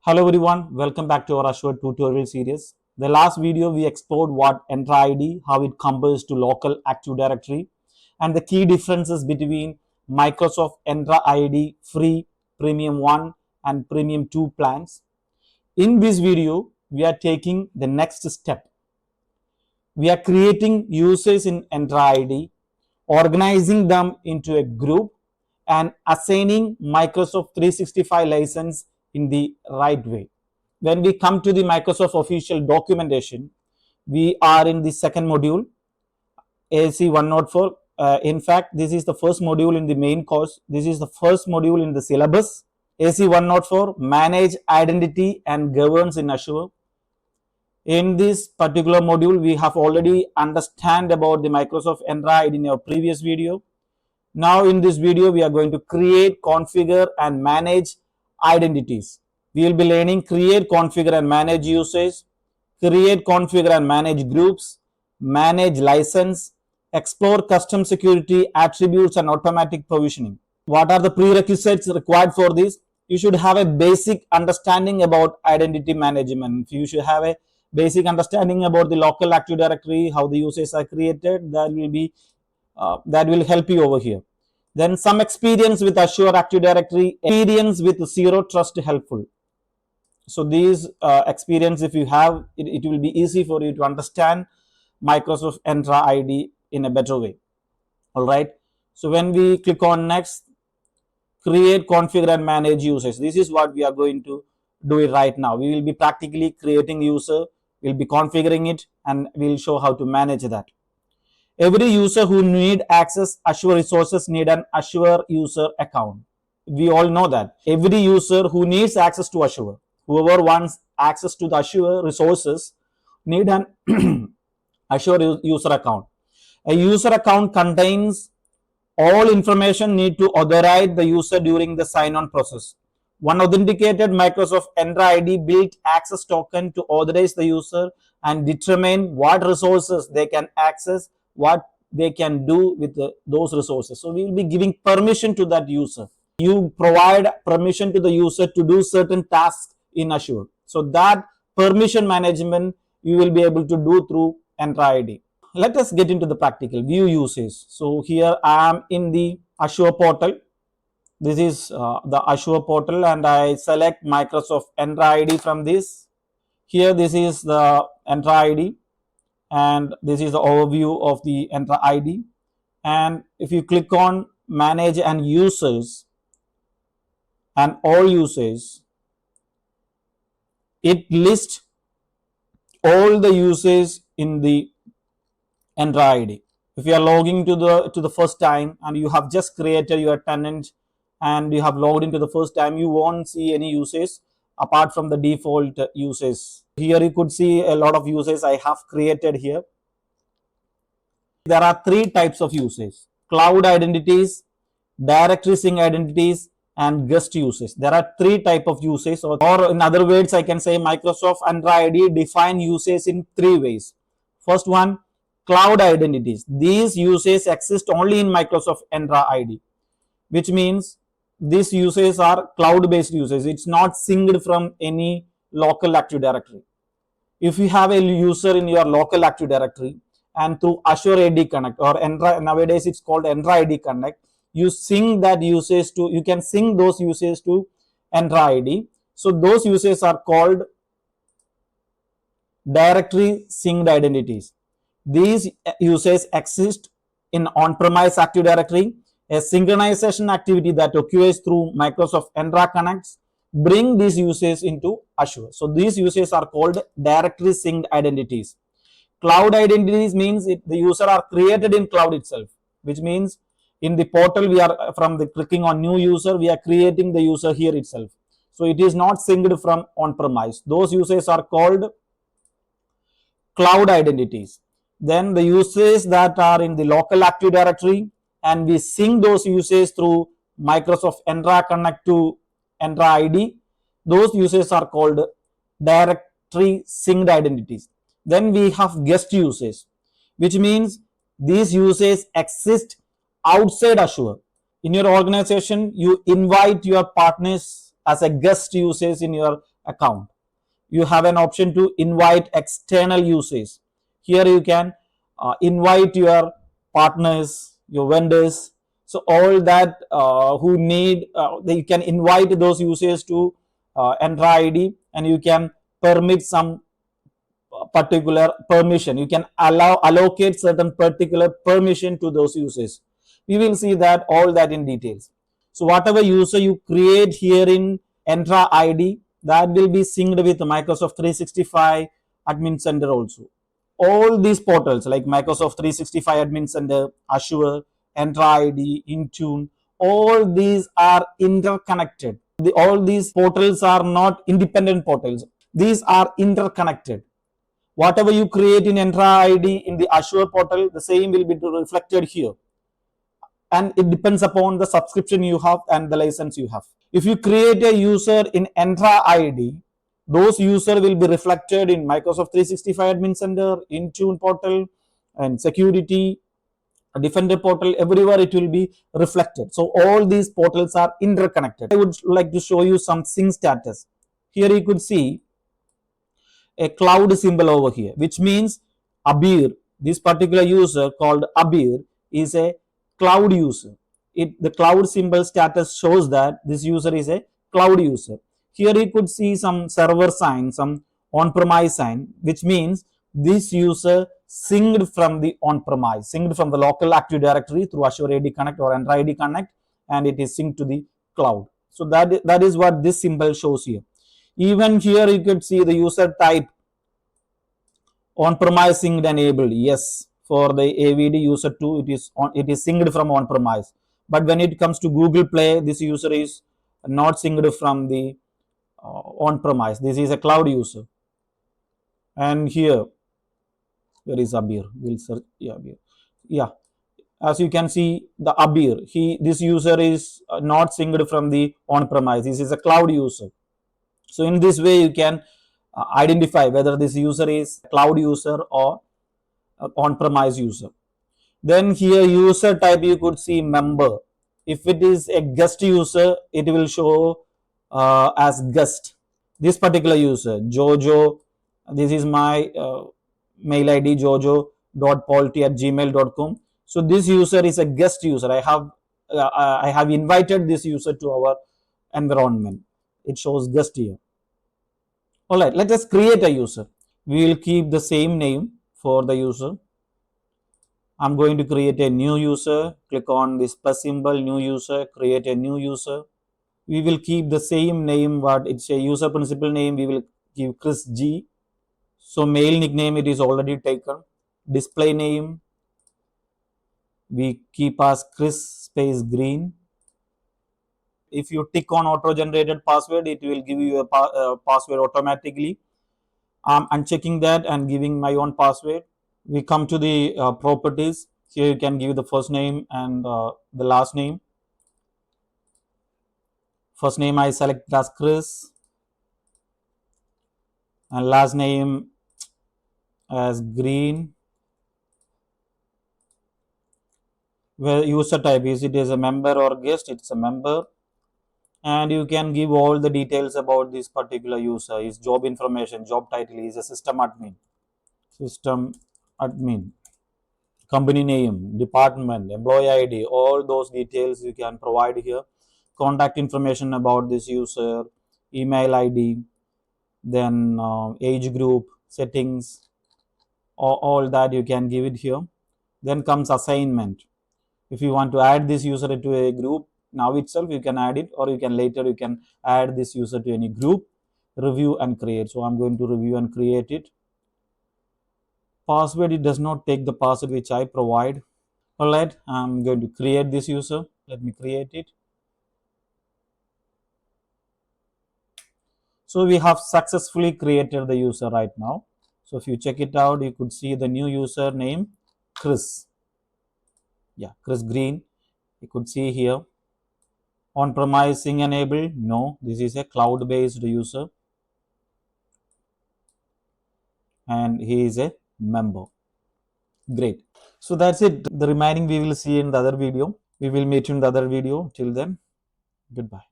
Hello everyone, welcome back to our Azure tutorial series. The last video we explored what Entra ID, how it compares to local Active Directory, and the key differences between Microsoft Entra ID free, Premium 1 and Premium 2 plans. In this video, we are taking the next step. We are creating users in Entra ID, organizing them into a group, and assigning Microsoft 365 license in the right way. When we come to the Microsoft official documentation, we are in the second module, AZ-104. In fact, this is the first module in the main course. This is the first module in the syllabus. AZ-104, Manage Identity and Governance in Azure. In this particular module, we have already understand about the Microsoft Entra ID in our previous video. Now in this video, we are going to create, configure and manage identities. We will be learning create, configure and manage users, create, configure and manage groups, manage license, explore custom security, attributes and automatic provisioning. What are the prerequisites required for this? You should have a basic understanding about identity management. You should have a basic understanding about the local Active Directory, how the users are created. That will help you over here. Then some experience with Azure Active Directory, experience with Zero Trust helpful. So these experience, if you have, it will be easy for you to understand Microsoft Entra ID in a better way. All right. So when we click on next, create, configure and manage users. This is what we are going to do it right now. We will be practically creating user, we'll be configuring it, and we'll show how to manage that. Every user who need access Azure resources need an Azure user account. We all know that. Every user who needs access to Azure, whoever wants access to the Azure resources, need an Azure user account. A user account contains all information need to authorize the user during the sign-on process. One authenticated Microsoft Entra ID built access token to authorize the user and determine what resources they can access, what they can do with those resources. So we will be giving permission to that user. You provide permission to the user to do certain tasks in Azure. So that permission management you will be able to do through Entra ID. Let us get into the practical view uses. So here I am in the Azure portal. This is the Azure portal and I select Microsoft Entra ID from this. Here this is the Entra ID and this is the overview of the Entra ID. And if you click on manage and users and all users, it lists all the users in the Entra ID. If you are logging to the first time and you have just created your tenant and you have logged into the first time, you won't see any users apart from the default users. Here you could see a lot of users I have created here. There are three types of users: cloud identities, directory sync identities, and guest users. There are three types of users, or in other words, I can say Microsoft Entra ID define users in three ways. First one, cloud identities. These users exist only in Microsoft Entra ID, which means these users are cloud-based users. It's not synced from any local Active Directory. If you have a user in your local Active Directory and through Azure AD Connect or Entra, nowadays it's called Entra ID Connect, you sync that users to, you can sync those users to Entra ID. So those users are called directory synced identities. These users exist in on-premise Active Directory. A synchronization activity that occurs through Microsoft Entra Connects bring these users into Azure. So these users are called directory synced identities. Cloud identities means the user are created in cloud itself, which means in the portal we are from the clicking on new user, we are creating the user here itself. So it is not synced from on-premise. Those users are called cloud identities. Then the users that are in the local Active Directory and we sync those users through Microsoft Entra Connect to Entra ID, those users are called directory synced identities. Then we have guest users, which means these users exist outside Azure. In your organization, you invite your partners as a guest users in your account. You have an option to invite external users. Here you can invite your partners, your vendors. So all that who need, you can invite those users to Entra ID, and you can permit some particular permission. You can allocate certain particular permission to those users. We will see that all that in details. So whatever user you create here in Entra ID, that will be synced with Microsoft 365 Admin Center also. All these portals like Microsoft 365 Admin Center, Azure, Entra ID, Intune, all these are interconnected. All these portals are not independent portals. These are interconnected. Whatever you create in Entra ID in the Azure portal, the same will be reflected here. And it depends upon the subscription you have and the license you have. If you create a user in Entra ID, those users will be reflected in Microsoft 365 Admin Center, Intune portal, and security, Defender portal, everywhere it will be reflected. So all these portals are interconnected. I would like to show you some sync status. Here you could see a cloud symbol over here, which means Abir, this particular user called Abir, is a cloud user. The cloud symbol status shows that this user is a cloud user. Here you could see some server sign, some on-premise sign, which means this user synced from the on-premise, synced from the local Active Directory through Azure AD Connect or Entra ID Connect, and it is synced to the cloud. So that is what this symbol shows here. Even here you could see the user type on-premise synced enabled. Yes, for the AVD user 2, it is synced from on-premise. But when it comes to Google Play, this user is not synced from the on-premise. This is a cloud user. And here, where is Abir? We'll search. Yeah, Abir. Yeah. As you can see, the Abir, this user is not synced from the on-premise. This is a cloud user. So in this way, you can identify whether this user is a cloud user or on-premise user. Then here user type, you could see member. If it is a guest user, it will show as guest. This particular user, Jojo, this is my mail ID, jojo.polity@gmail.com. So this user is a guest user. I have invited this user to our environment. It shows guest here. All right, let us create a user. We will keep the same name for the user. I'm going to create a new user. Click on this plus symbol, new user, create a new user. We will keep the same name, what it's a user principal name. We will give Chris G. So mail nickname, it is already taken. Display name, we keep as Chris space Green. If you tick on auto generated password, it will give you a password automatically. I'm unchecking that and giving my own password. We come to the properties. Here you can give the first name and the last name. First name I select as Chris, and last name as Green. Where user type, is it as a member or guest? It's a member. And you can give all the details about this particular user. His job information, job title, is a system admin, company name, department, employee ID, all those details you can provide here. Contact information about this user, email ID, then age group, settings, all that you can give it here. Then comes assignment. If you want to add this user to a group, now itself you can add it, or you can add this user to any group. Review and create. So I'm going to review and create it. Password, it does not take the password which I provide. All right, I'm going to create this user. Let me create it. So we have successfully created the user right now. So if you check it out, you could see the new user name, Chris. Yeah, Chris Green. You could see here. On-premise sync enabled? No, this is a cloud-based user. And he is a member. Great. So that's it. The remaining we will see in the other video. We will meet you in the other video. Till then, goodbye.